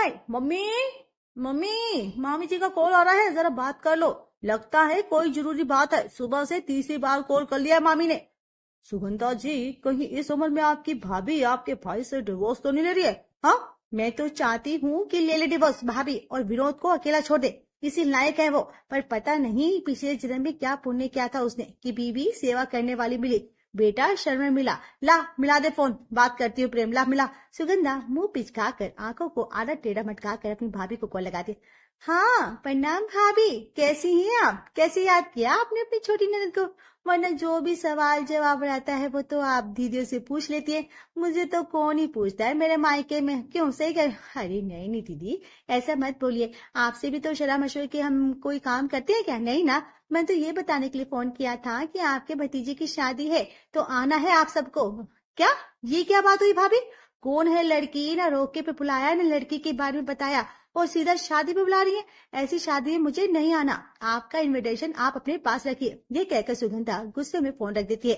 है? Mummy mummy, मामी जी का कॉल आ रहा है, जरा बात कर लो। लगता है कोई जरूरी बात है, सुबह से तीसरी बार कॉल कर लिया है मामी ने। सुगंधा जी, कहीं इस उम्र में आपकी भाभी आपके भाई से डिवोर्स तो नहीं ले रही है? हाँ, मैं तो चाहती हूँ कि ले ले डिवोर्स भाभी और विनोद को अकेला छोड़ दे। इसी लायक है वो। पर पता नहीं पिछले जन्म में क्या पुण्य किया था उसने कि बीबी सेवा करने वाली मिली। बेटा शर्म मिला। ला मिला दे फोन, बात करती हूँ प्रेम। ला मिला। सुगंधा मुंह पिचका कर आंखों को आधा टेढ़ा मटका कर अपनी भाभी को कॉल लगाती। हाँ प्रणाम भाभी, कैसी हैं आप? कैसे याद किया आपने अपनी छोटी ननद को? वरना जो भी सवाल जवाब रहता है वो तो आप दीदियों से पूछ लेती है। मुझे तो कौन ही पूछता है मेरे मायके में। क्यों, सही कर? अरे नहीं नहीं दीदी, ऐसा मत बोलिए। आपसे भी तो शर्म मशवरे के हम कोई काम करते हैं क्या? नहीं ना। मैं तो ये बताने के लिए फोन किया था कि आपके भतीजे की शादी है, तो आना है आप सबको। क्या? ये क्या बात हुई भाभी? कौन है लड़की? ना रोके पे बुलाया ना लड़की के बारे में बताया और सीधा शादी पे बुला रही है। ऐसी शादी में मुझे नहीं आना। आपका इनविटेशन आप अपने पास रखिए। ये कहकर सुगंधा गुस्से में फोन रख देती है।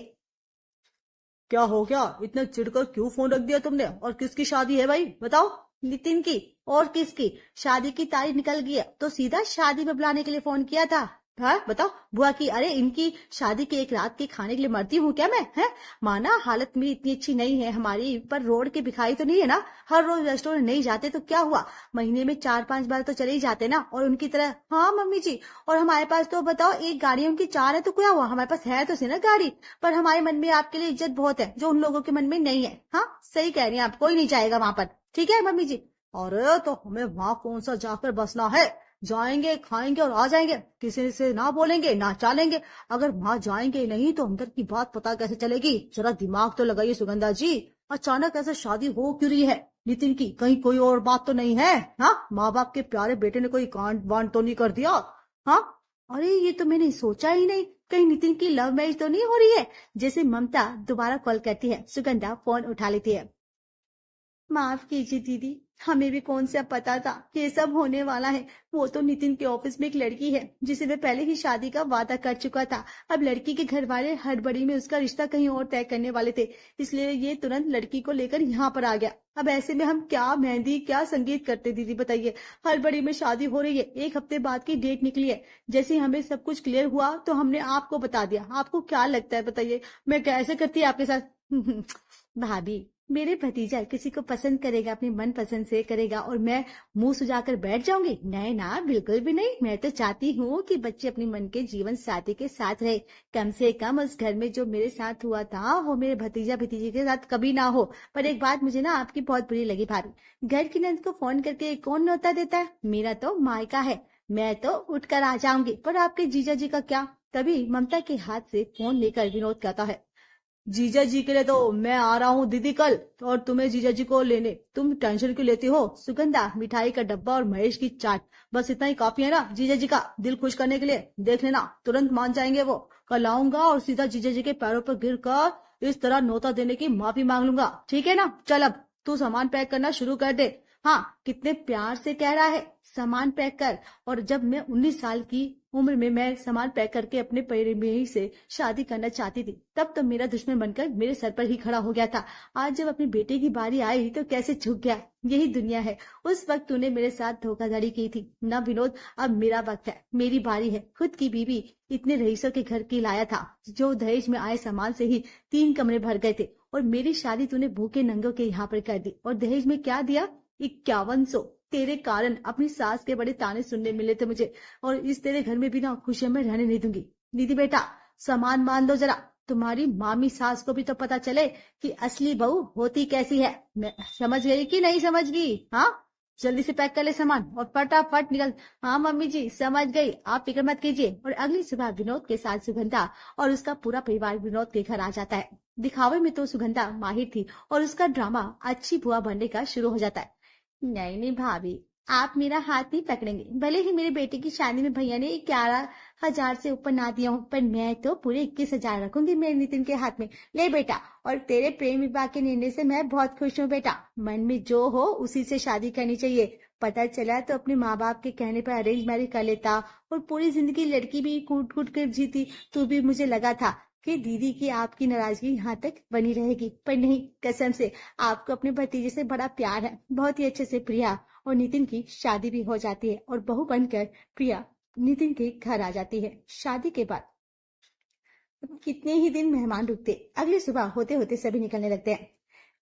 क्या हो गया? इतना चिढ़कर क्यों फोन रख दिया तुमने? और किसकी शादी है भाई, बताओ। नितिन की। और किसकी? शादी की तारीख निकल गई है तो सीधा शादी में बुलाने के लिए फोन किया था। हाँ बताओ बुआ की। अरे इनकी शादी के एक रात के खाने के लिए मरती हूँ क्या मैं? है माना हालत मेरी इतनी अच्छी नहीं है हमारी, पर रोड के भिखारी तो नहीं है ना। हर रोज रेस्टोरेंट नहीं जाते तो क्या हुआ, महीने में 4-5 बार तो चले ही जाते ना। और उनकी तरह। हाँ मम्मी जी। और हमारे पास तो बताओ एक गाड़ी उनकी 4 है तो क्या हुआ, हमारे पास है तो सी ना गाड़ी। पर हमारे मन में आपके लिए इज्जत बहुत है जो उन लोगों के मन में नहीं है। हाँ सही कह रही हैं आप, कोई नहीं जाएगा वहां पर। ठीक है मम्मी जी। अरे तो हमें वहां कौन सा जाकर बसना है? जाएंगे खाएंगे और आ जाएंगे, किसी से ना बोलेंगे ना चालेंगे। अगर वहां जाएंगे नहीं तो अंदर की बात पता कैसे चलेगी? जरा दिमाग तो लगाइए सुगंधा जी। अचानक ऐसे शादी हो क्यों रही है नितिन की? कहीं कोई और बात तो नहीं है? हाँ माँ बाप के प्यारे बेटे ने कोई कांड वांड तो नहीं कर दिया? हाँ अरे ये तो मैंने सोचा ही नहीं। कहीं नितिन की लव मैरिज तो नहीं हो रही है? जैसे ममता दोबारा कॉल करती है, सुगंधा फोन उठा लेती है। माफ कीजिए दीदी, हमें भी कौन सा पता था कि ये सब होने वाला है। वो तो नितिन के ऑफिस में एक लड़की है जिसे वे पहले ही शादी का वादा कर चुका था। अब लड़की के घर वाले हड़बड़ी में उसका रिश्ता कहीं और तय करने वाले थे, इसलिए ये तुरंत लड़की को लेकर यहाँ पर आ गया। अब ऐसे में हम क्या मेहंदी क्या संगीत करते दीदी बताइए। हड़बड़ी में शादी हो रही है, 1 हफ्ते बाद की डेट निकली है। जैसे ही हमें सब कुछ क्लियर हुआ तो हमने आपको बता दिया। आपको क्या लगता है बताइए, मैं कैसे करती आपके साथ? भाभी, मेरे भतीजा किसी को पसंद करेगा अपनी मन पसंद से करेगा और मैं मुंह सुजाकर बैठ जाऊंगी? नहीं ना, बिल्कुल भी नहीं। मैं तो चाहती हूँ कि बच्चे अपनी मन के जीवन साथी के साथ रहे। कम से कम उस घर में जो मेरे साथ हुआ था वो मेरे भतीजा भतीजी के साथ कभी ना हो। पर एक बात मुझे ना आपकी बहुत बुरी लगी भाभी, घर की नंद को फोन करके कौन न्योता देता है? मेरा तो मायका है, मैं तो उठकर आ जाऊंगी। पर आपके जीजा जी का क्या? तभी ममता के हाथ से फोन लेकर विनोद कहता है, जीजा जी के लिए तो मैं आ रहा हूँ दीदी कल, और तुम्हें जीजा जी को लेने तुम टेंशन क्यों लेती हो? सुगंधा मिठाई का डब्बा और महेश की चाट, बस इतना ही काफी है ना जीजा जी का दिल खुश करने के लिए? देख लेना तुरंत मान जाएंगे वो। कल आऊंगा और सीधा जीजा जी के पैरों पर गिर कर इस तरह नोता देने की माफी मांग लूंगा। ठीक है ना? चल अब तू सामान पैक करना शुरू कर दे। हाँ कितने प्यार से कह रहा है सामान पैक कर। और जब मैं 19 साल की उम्र में मैं सामान पैक करके अपने प्रेमी से शादी करना चाहती थी, तब तो मेरा दुश्मन बनकर मेरे सर पर ही खड़ा हो गया था। आज जब अपने बेटे की बारी आई तो कैसे झुक गया। यही दुनिया है। उस वक्त तूने मेरे साथ धोखाधड़ी की थी ना विनोद। अब मेरा वक्त है, मेरी बारी है। खुद की बीवी इतने रईसों के घर की लाया था जो दहेज में आए सामान से ही 3 कमरे भर गए थे, और मेरी शादी तूने भूखे नंगों के यहाँ पर कर दी। और दहेज में क्या दिया? 5100। तेरे कारण अपनी सास के बड़े ताने सुनने मिले थे मुझे, और इस तेरे घर में भी ना खुशियां मैं रहने नहीं दूंगी। दीदी बेटा सामान मान दो जरा, तुम्हारी मामी सास को भी तो पता चले कि असली बहू होती कैसी है। मैं समझ गई कि नहीं समझ गई? हाँ जल्दी से पैक कर ले सामान और फटाफट निकल। हाँ मम्मी जी समझ गई, आप फिक्र मत कीजिए। और अगली सुबह विनोद के साथ सुगंधा और उसका पूरा परिवार विनोद के घर आ जाता है। दिखावे में तो सुगंधा माहिर थी और उसका ड्रामा अच्छी बुआ बनने का शुरू हो जाता है। नहीं नहीं भाभी, आप मेरा हाथ नहीं पकड़ेंगे। भले ही मेरे बेटे की शादी में भैया ने 11,000 से ऊपर ना दिया हूँ, पर मैं तो पूरे 21,000 रखूंगी मेरे नितिन के हाथ में। ले बेटा, और तेरे प्रेम विवाह के निर्णय से मैं बहुत खुश हूँ बेटा। मन में जो हो उसी से शादी करनी चाहिए। पता चला तो अपने माँ बाप के कहने पर अरेंज मैरिज कर लेता और पूरी जिंदगी लड़की भी कूट कूट कर जीती। तो भी मुझे लगा था कि दीदी की आपकी नाराजगी यहाँ तक बनी रहेगी, पर नहीं, कसम से आपको अपने भतीजे से बड़ा प्यार है, बहुत ही अच्छे से प्रिया। और नितिन की शादी भी हो जाती है और बहू बनकर प्रिया नितिन के घर आ जाती है। शादी के बाद कितने ही दिन मेहमान रुकते, अगली सुबह होते होते सभी निकलने लगते हैं।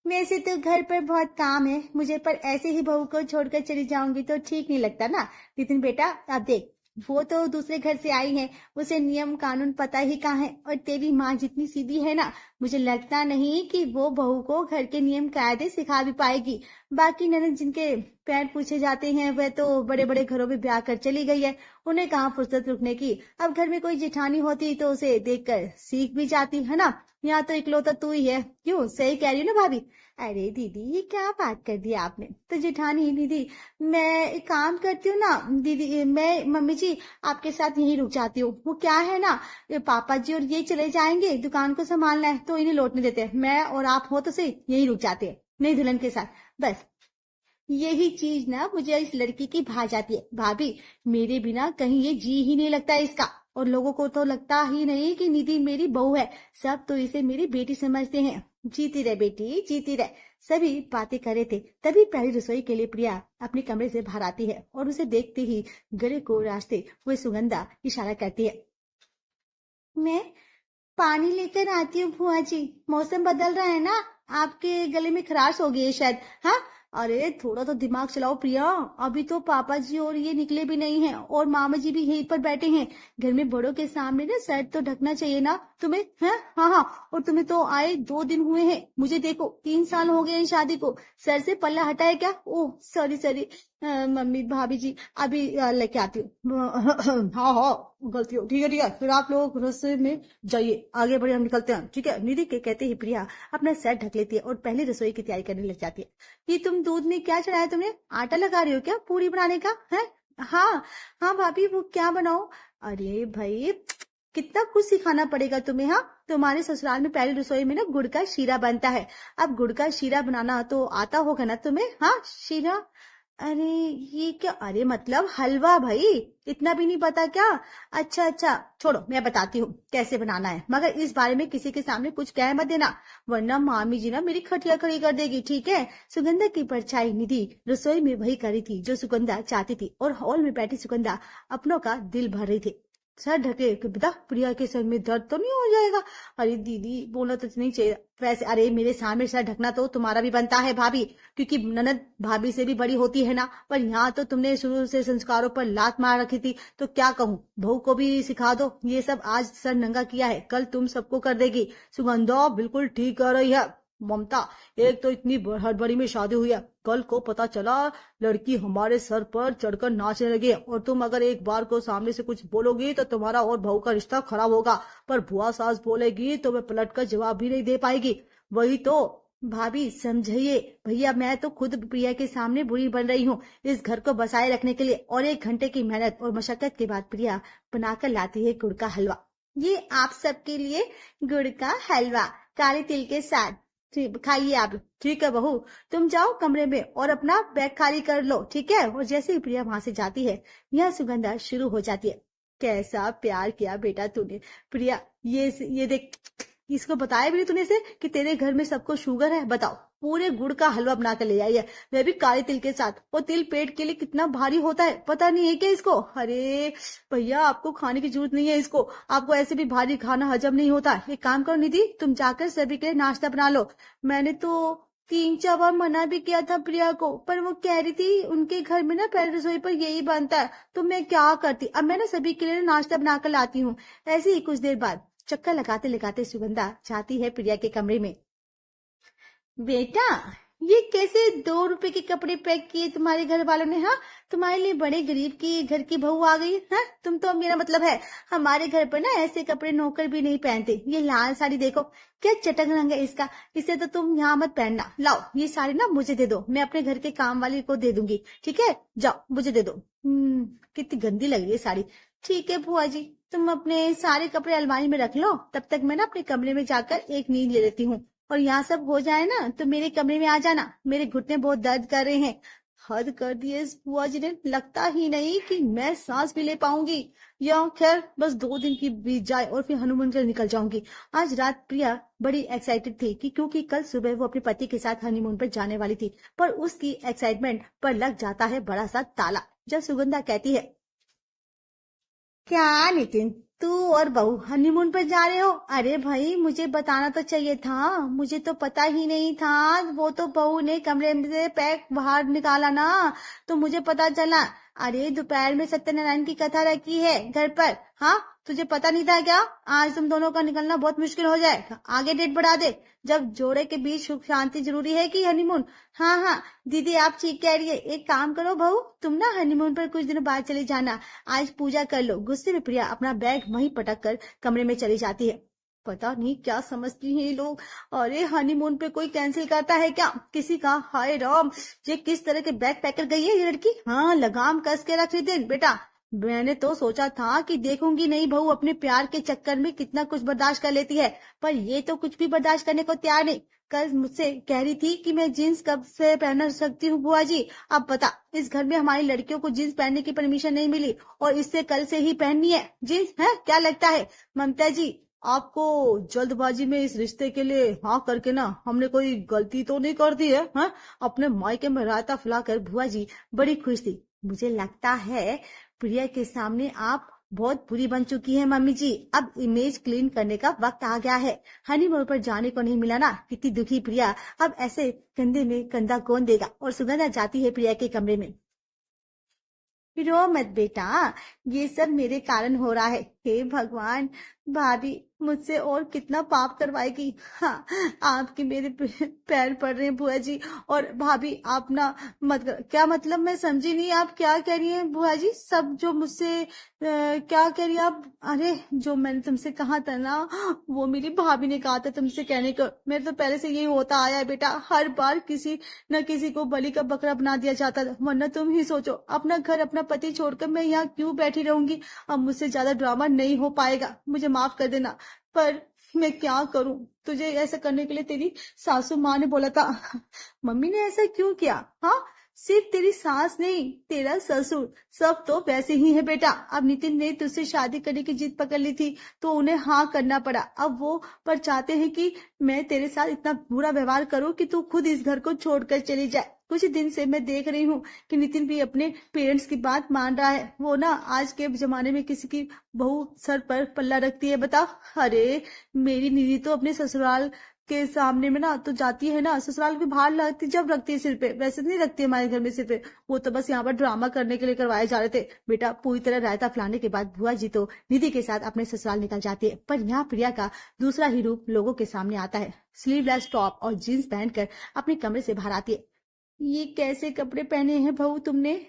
वैसे तो घर पर बहुत काम है मुझे, पर ऐसे ही बहू को छोड़कर चली जाऊंगी तो ठीक नहीं लगता ना। नितिन बेटा अब देख, वो तो दूसरे घर से आई है, उसे नियम कानून पता ही कहाँ है, और तेरी माँ जितनी सीधी है ना, मुझे लगता नहीं कि वो बहू को घर के नियम कायदे सिखा भी पाएगी। बाकी ननद जिनके पैर पूछे जाते हैं वह तो बड़े बड़े घरों में ब्याह कर चली गई है, उन्हें कहाँ फुर्सत रुकने की। अब घर में कोई जेठानी होती तो उसे देखकर सीख भी जाती है ना। यहाँ तो इकलौता तू ही है। क्यों, सही कह रही हूँ ना भाभी? अरे दीदी ये क्या बात कर दी आपने। तो जेठानी दीदी मैं एक काम करती हूँ ना दीदी, मैं मम्मी जी आपके साथ यहीं रुक जाती हूँ। वो क्या है ना, ये पापा जी और ये चले जाएंगे दुकान को संभालना है तो इन्हें लौटने देते हैं, मैं और आप हो तो सही यहीं रुक जाते हैं नई दुल्हन के साथ। बस यही चीज ना मुझे इस लड़की की भा जाती है भाभी, मेरे बिना कहीं ये जी ही नहीं लगता है इसका, और लोगों को तो लगता ही नहीं कि निधि मेरी बहू है, सब तो इसे मेरी बेटी समझते हैं। जीती रहे बेटी जीती रहे। सभी बातें कर रहे थे, तभी पहली रसोई के लिए प्रिया अपने कमरे से बाहर आती है और उसे देखते ही गले को रास्ते हुए सुगंधा इशारा करती है। मैं पानी लेकर आती हूँ बुआ जी, मौसम बदल रहा है ना, आपके गले में खराश हो गई है शायद। हाँ अरे थोड़ा तो दिमाग चलाओ प्रिया, अभी तो पापा जी और ये निकले भी नहीं हैं और मामा जी भी यहीं पर बैठे हैं। घर में बड़ों के सामने ना सर तो ढकना चाहिए ना तुम्हें है। हाँ हाँ, और तुम्हें तो आए 2 दिन हुए हैं, मुझे देखो 3 साल हो गए हैं शादी को, सर से पल्ला हटा है क्या? ओह सॉरी सॉरी मम्मी भाभी जी अभी लेके आती हूँ। हाँ हाँ गलती हो, ठीक है फिर आप लोग रसोई में जाइए, आगे बढ़े हम निकलते हैं, ठीक है। निधि के कहते ही प्रिया अपना सर ढक लेती है और पहले रसोई की तैयारी करने लग जाती है। ये तुम दूध में क्या चढ़ाया तुमने, आटा लगा रही हो क्या पूरी बनाने का है? हाँ हाँ भाभी वो क्या बनाओ? अरे भाई कितना कुछ सिखाना पड़ेगा तुम्हें। हाँ तुम्हारे ससुराल में पहली रसोई में ना गुड़ का शीरा बनता है, अब गुड़ का शीरा बनाना तो आता होगा ना तुम्हें? हाँ शीरा, अरे ये क्या, अरे मतलब हलवा भाई, इतना भी नहीं पता क्या? अच्छा अच्छा छोड़ो मैं बताती हूँ कैसे बनाना है, मगर इस बारे में किसी के सामने कुछ कह मत देना, वरना मामी जी ना मेरी खटिया खड़ी कर देगी, ठीक है। सुगंधा की परछाई निधि रसोई में वही करी थी जो सुगंधा चाहती थी, और हॉल में बैठी सुगंधा अपनों का दिल भर रही थी। सर ढके कि बेटा प्रिया के सर में दर्द तो नहीं हो जाएगा? अरे दीदी बोलना तो नहीं चाहिए वैसे, अरे मेरे सामने सर ढकना तो तुम्हारा भी बनता है भाभी, क्योंकि ननद भाभी से भी बड़ी होती है ना, पर यहाँ तो तुमने शुरू से संस्कारों पर लात मार रखी थी, तो क्या कहूँ, बहू को भी सिखा दो, ये सब आज सर नंगा किया है कल तुम सबको कर देगी। सुगंधा बिल्कुल ठीक कर रही है ममता, एक तो इतनी हड़बड़ी में शादी हुई है, कल को पता चला लड़की हमारे सर पर चढ़कर नाचने लगी, और तुम अगर एक बार को सामने से कुछ बोलोगी तो तुम्हारा और बहू का रिश्ता खराब होगा, पर बुआ सास बोलेगी तो मैं पलट कर जवाब भी नहीं दे पाएगी। वही तो भाभी समझिए भैया, मैं तो खुद प्रिया के सामने बुरी बन रही हूँ इस घर को बसाए रखने के लिए, और 1 घंटे की मेहनत और मशक्कत के बाद प्रिया बनाकर लाती है गुड़ का हलवा। ये आप सबके लिए गुड़ का हलवा काले तिल के साथ, खाइए आप। ठीक है बहू, तुम जाओ कमरे में और अपना बैग खाली कर लो, ठीक है। और जैसे ही प्रिया वहां से जाती है यह सुगंधा शुरू हो जाती है। कैसा प्यार किया बेटा तूने प्रिया, ये देख, इसको बताया भी नहीं तूने से कि तेरे घर में सबको शुगर है? बताओ, पूरे गुड़ का हलवा बना कर ले आई है, वह भी काले तिल के साथ। वो तिल पेट के लिए कितना भारी होता है पता नहीं है क्या इसको? अरे भैया आपको खाने की जरूरत नहीं है इसको, आपको ऐसे भी भारी खाना हजम नहीं होता। एक काम करो निधि, तुम जाकर सभी के लिए नाश्ता बना लो। मैंने तो 3-4 बार मना भी किया था प्रिया को, पर वो कह रही थी उनके घर में ना पहले रसोई पर यही बनता है, तो मैं क्या करती। अब मैं ना सभी के लिए नाश्ता बनाकर लाती हूँ। ऐसे ही कुछ देर बाद चक्कर लगाते लगाते सुगंधा जाती है प्रिया के कमरे में। बेटा ये कैसे 2 रुपए के कपड़े पैक किए तुम्हारे घर वालों ने? हाँ तुम्हारे लिए बड़े गरीब की घर की बहू आ गई। हाँ तुम तो, मेरा मतलब है हमारे घर पर ना ऐसे कपड़े नौकर भी नहीं पहनते। ये लाल साड़ी देखो क्या चटक रंग है इसका, इसे तो तुम यहाँ मत पहनना। लाओ ये साड़ी ना मुझे दे दो, मैं अपने घर के काम वाली को दे दूंगी, ठीक है। जाओ मुझे दे दो। कितनी गंदी लग रही है साड़ी। ठीक है बुआ जी, तुम अपने सारे कपड़े अलमारी में रख लो, तब तक मैं ना अपने कमरे में जाकर एक नींद ले लेती हूँ, और यहाँ सब हो जाए ना तो मेरे कमरे में आ जाना, मेरे घुटने बहुत दर्द कर रहे हैं। हद कर दी है इस बुआ जी ने, लगता ही नहीं कि मैं सांस भी ले पाऊंगी। या खैर बस 2 दिन की बीत जाए और फिर हनीमून के लिए निकल जाऊंगी। आज रात प्रिया बड़ी एक्साइटेड थी कि क्योंकि कल सुबह वो अपने पति के साथ हनीमून पर जाने वाली थी, पर उसकी एक्साइटमेंट पर लग जाता है बड़ा सा ताला जब सुगंधा कहती है, क्या नितिन, तू और बहू हनीमून पर जा रहे हो? अरे भाई मुझे बताना तो चाहिए था, मुझे तो पता ही नहीं था। वो तो बहू ने कमरे में से पैक बाहर निकाला ना, तो मुझे पता चला। अरे दोपहर में सत्यनारायण की कथा रखी है घर पर। हाँ, तुझे पता नहीं था क्या? आज तुम दोनों का निकलना बहुत मुश्किल हो जाए, आगे डेट बढ़ा दे। जब जोड़े के बीच सुख शांति जरूरी है कि हनीमून? हाँ हाँ दीदी आप ठीक कह रही है। एक काम करो बहू, तुम ना हनीमून पर कुछ दिनों बाद चली जाना, आज पूजा कर लो। गुस्से में प्रिया अपना बैग वहीं पटक कर कमरे में चली जाती है। पता नहीं क्या समझती हैं ये लोग। अरे हनीमून पे कोई कैंसिल करता है क्या किसी का? हाय राम, ये किस तरह के बैग पैकर गई है ये लड़की। हाँ लगाम कस के रख रही थी बेटा। मैंने तो सोचा था कि देखूंगी नहीं बहू अपने प्यार के चक्कर में कितना कुछ बर्दाश्त कर लेती है, पर ये तो कुछ भी बर्दाश्त करने को तैयार नहीं। कल मुझसे कह रही थी कि मैं जीन्स कब से पहन सकती हूँ बुआ जी। अब पता, इस घर में हमारी लड़कियों को जीन्स पहनने की परमिशन नहीं मिली और इससे कल से ही पहननी है जीन्स। है क्या लगता है ममता जी, आपको जल्दबाजी में इस रिश्ते के लिए हाँ करके ना हमने कोई गलती तो नहीं कर दी है? हाँ? अपने मायके में रायता फुलाकर बुआ जी बड़ी खुश थी। मुझे लगता है प्रिया के सामने आप बहुत बुरी बन चुकी है मम्मी जी। अब इमेज क्लीन करने का वक्त आ गया है। हनीमून पर जाने को नहीं मिला ना, कितनी दुखी प्रिया। अब ऐसे कंधे में कंधा कौन देगा? और सुगंधा जाती है प्रिया के कमरे में। रो मत बेटा, ये सब मेरे कारण हो रहा है। हे भगवान, भाभी मुझसे और कितना पाप करवाएगी। हाँ, आपके मेरे पैर पड़ रहे हैं बुआ जी। और भाभी आप ना मत क्या मतलब, मैं समझी नहीं आप क्या कह रही हैं बुआ जी? सब जो मुझसे क्या कह रही हैं आप? अरे जो मैंने तुमसे कहा था ना, वो मेरी भाभी ने कहा था तुमसे कहने को। मेरे तो पहले से यही होता आया है बेटा, हर बार किसी न किसी को बलि का बकरा बना दिया जाता था। वरना तुम ही सोचो, अपना घर अपना पति छोड़कर मैं यहाँ क्यों बैठी रहूंगी। अब मुझसे ज्यादा ड्रामा नहीं हो पाएगा, मुझे माफ कर देना। पर मैं क्या करूं, तुझे ऐसा करने के लिए तेरी सासू माँ ने बोला था। मम्मी ने ऐसा क्यों किया? हाँ, सिर्फ तेरी सास नहीं, तेरा ससुर, सब तो वैसे ही है बेटा। अब नितिन ने तुझसे शादी करने की जिद पकड़ ली थी तो उन्हें हाँ करना पड़ा। अब वो पर चाहते हैं कि मैं तेरे साथ इतना बुरा व्यवहार करूं कि तू खुद इस घर को छोड़कर चली जाए। कुछ दिन से मैं देख रही हूँ कि नितिन भी अपने पेरेंट्स की बात मान रहा है। वो ना आज के जमाने में किसी की बहू सर पर पल्ला रखती है बता। अरे मेरी निधि तो अपने ससुराल के सामने में ना तो जाती है ना, ससुराल के बाहर लगती जब रखती है सिर पे, वैसे नहीं रखती हमारे घर में सिर पे। वो तो बस यहाँ पर ड्रामा करने के लिए करवाए जा रहे थे बेटा। पूरी तरह रायता फैलाने के बाद बुआ जी तो निधि के साथ अपने ससुराल निकल जाती है। पर यहाँ प्रिया का दूसरा ही रूप लोगों के सामने आता है। स्लीवलेस टॉप और जीन्स पहनकर अपने कमरे से बाहर आती है। ये कैसे कपड़े पहने हैं बहू तुमने?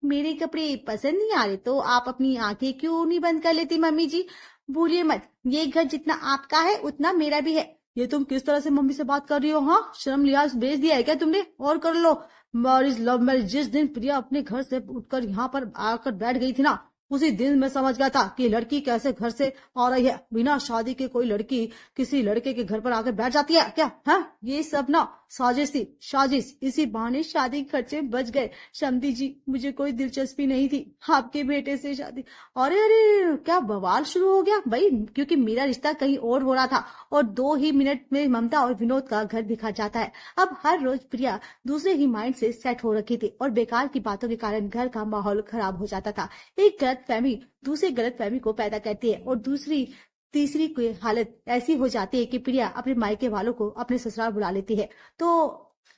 मेरे कपड़े पसंद नहीं आ रहे तो आप अपनी आंखें क्यों नहीं बंद कर लेती मम्मी जी? भूलिए मत, ये घर जितना आपका है उतना मेरा भी है। ये तुम किस तरह से मम्मी से बात कर रही हो? हाँ, शर्म लिहाज भेज दिया है क्या तुमने? और कर लो। मैरिज लव मैरिज, जिस दिन प्रिया अपने घर से उठकर यहाँ पर आकर बैठ गई थी ना, उसी दिन मैं समझ गया था कि लड़की कैसे घर से आ रही है। बिना शादी के कोई लड़की किसी लड़के के घर पर आकर बैठ जाती है क्या? हाँ, ये सब ना साजिश थी, साजिश। इसी बहाने शादी के खर्चे बच गए। समधी जी, मुझे कोई दिलचस्पी नहीं थी आपके बेटे से शादी। अरे अरे, क्या बवाल शुरू हो गया भाई? क्योंकि मेरा रिश्ता कहीं और हो रहा था और 2 ही मिनट में ममता और विनोद का घर दिखा जाता है। अब हर रोज प्रिया दूसरे ही माइंड से सेट हो रखी थी और बेकार की बातों के कारण घर का माहौल खराब हो जाता था। एक गलतफहमी दूसरी गलतफहमी को पैदा करती है और दूसरी तीसरी की हालत ऐसी हो जाती है कि प्रिया अपने मायके वालों को अपने ससुराल बुला लेती है। तो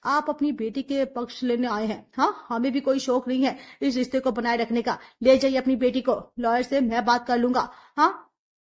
आप अपनी बेटी के पक्ष लेने आए हैं? हाँ, हमें भी कोई शौक नहीं है इस रिश्ते को बनाए रखने का। ले जाइए अपनी बेटी को, लॉयर से मैं बात कर लूंगा। हाँ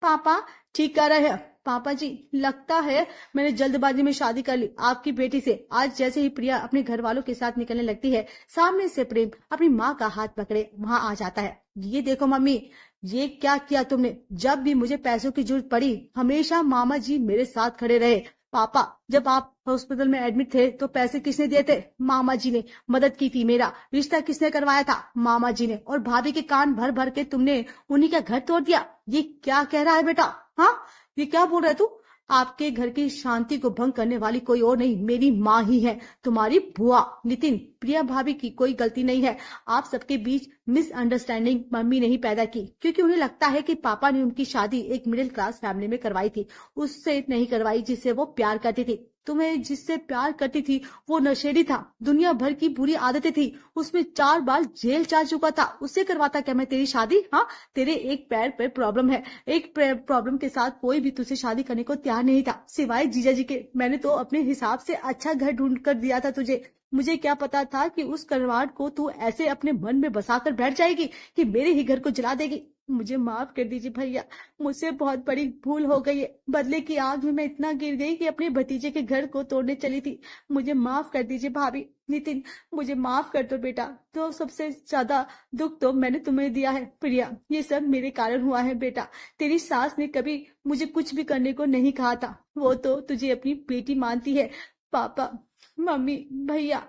पापा ठीक कह रहे हैं। पापा जी, लगता है मैंने जल्दबाजी में शादी कर ली आपकी बेटी से। आज जैसे ही प्रिया अपने घर वालों के साथ निकलने लगती है, सामने से प्रेम अपनी माँ का हाथ पकड़े वहां आ जाता है। ये देखो मम्मी, ये क्या किया तुमने? जब भी मुझे पैसों की जरूरत पड़ी हमेशा मामा जी मेरे साथ खड़े रहे। पापा, जब आप हॉस्पिटल में एडमिट थे तो पैसे किसने दिए थे? मामा जी ने। मदद की थी, मेरा रिश्ता किसने करवाया था? मामा जी ने। और भाभी के कान भर भर के तुमने उन्हीं का घर तोड़ दिया। ये क्या कह रहा है बेटा? हाँ, ये क्या बोल रहा है तू? आपके घर की शांति को भंग करने वाली कोई और नहीं, मेरी माँ ही है, तुम्हारी बुआ। नितिन, प्रिया भाभी की कोई गलती नहीं है। आप सबके बीच मिसअंडरस्टैंडिंग मम्मी ने ही पैदा की, क्योंकि उन्हें लगता है कि पापा ने उनकी शादी एक मिडिल क्लास फैमिली में करवाई थी, उससे नहीं करवाई जिससे वो प्यार करती थी। तुम्हें जिससे प्यार करती थी वो नशेड़ी था, दुनिया भर की बुरी आदतें थी, उसमें 4 बार जेल जा चुका था, उससे करवाता क्या मैं तेरी शादी? हाँ, तेरे एक पैर पर प्रॉब्लम है, एक प्रॉब्लम के साथ कोई भी तुझसे शादी करने को तैयार नहीं था सिवाय जीजा जी के। मैंने तो अपने हिसाब से अच्छा घर ढूंढ कर दिया था तुझे। मुझे क्या पता था कि उस करवाट को तू ऐसे अपने मन में बसाकर बैठ जाएगी कि मेरे ही घर को जला देगी। मुझे माफ कर दीजिए भैया, मुझसे बहुत बड़ी भूल हो गई है। बदले की आग में मैं इतना गिर गई कि अपने भतीजे के घर को तोड़ने चली थी। मुझे माफ कर दीजिए भाभी। नितिन, मुझे माफ कर दो बेटा। तो सबसे ज्यादा दुख तो मैंने तुम्हें दिया है प्रिया, ये सब मेरे कारण हुआ है बेटा। तेरी सास ने कभी मुझे कुछ भी करने को नहीं कहा था, वो तो तुझे अपनी बेटी मानती है। पापा, मम्मी, भैया,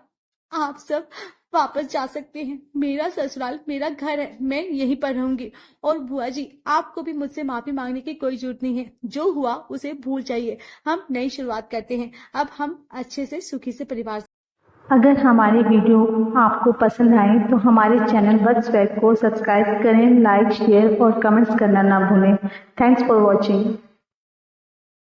आप सब वापस जा सकते हैं। मेरा ससुराल मेरा घर है, मैं यहीं पर रहूंगी। और बुआ जी, आपको भी मुझसे माफी मांगने की कोई जरूरत नहीं है। जो हुआ उसे भूल जाइए, हम नई शुरुआत करते हैं। अब हम अच्छे से सुखी से परिवार। अगर हमारे वीडियो आपको पसंद आए तो हमारे चैनल बर्ड्स वेब को सब्सक्राइब करें, लाइक, शेयर और कमेंट्स करना ना भूलें। Thanks for watching.